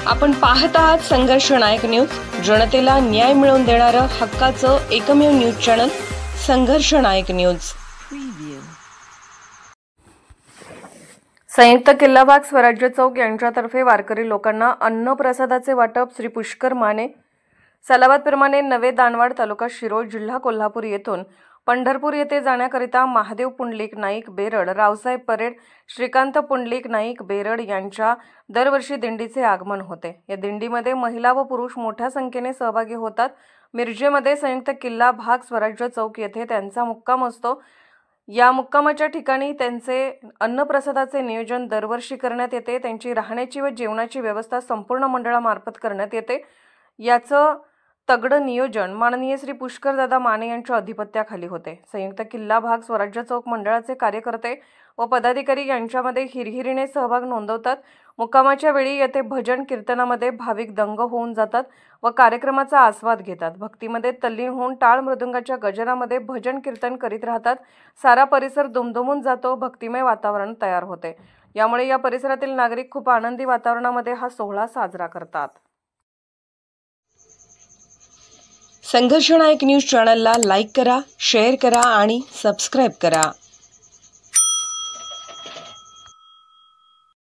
आपण पाहत आहात संघर्ष नायक न्यूज, जनतेला न्याय मिळवून देणारं हक्काचं एकमेव न्यूज चॅनल संघर्ष नायक न्यूज। संयुक्त किल्ला भाग स्वराज्य चौक यांच्यातर्फे वारकरी लोकांना अन्न प्रसादाचे वाटप श्री पुष्कर माने सालाबाद प्रमाणे नवे दानवाड तालुका शिरोळ जिल्हा कोल्हापूर येथून पंढरपूर येथे जाण्याकरिता महादेव पुंडलिक नाईक बेरड, रावसाहेब परेड, श्रीकांत पुंडलिक नाईक बेरड यांच्या दरवर्षी दिंडीचे आगमन होते। या दिंडीमध्ये महिला व पुरुष मोठ्या संख्येने सहभागी होतात। मिरजेमध्ये संयुक्त किल्ला भाग स्वराज्य चौक येथे त्यांचा मुक्काम असतो। या मुक्कामाच्या ठिकाणी त्यांचे अन्नप्रसादाचे नियोजन दरवर्षी करण्यात येते। त्यांची राहण्याची व जेवणाची व्यवस्था संपूर्ण मंडळामार्फत करण्यात येते। याचं तगडं नियोजन माननीय श्री पुष्करदादा माने यांच्या अधिपत्याखाली होते। संयुक्त किल्ला भाग स्वराज्य चौक मंडळाचे कार्यकर्ते व पदाधिकारी यांच्यामध्ये हिरहिरीने सहभाग नोंदवतात। मुक्कामाच्या वेळी येथे भजन कीर्तनामध्ये भाविक दंग होऊन जातात व कार्यक्रमाचा आस्वाद घेतात। भक्तीमध्ये तल्लीन होऊन टाळ मृदुंगाच्या गजरामध्ये भजन कीर्तन करीत राहतात। सारा परिसर दुमदुमून जातो, भक्तिमय वातावरण तयार होते। यामुळे या परिसरातील नागरिक खूप आनंदी वातावरणामध्ये हा सोहळा साजरा करतात। संघर्ष नायक न्यूज चॅनलला लाईक करा, शेअर करा आणि सबस्क्राइब करा।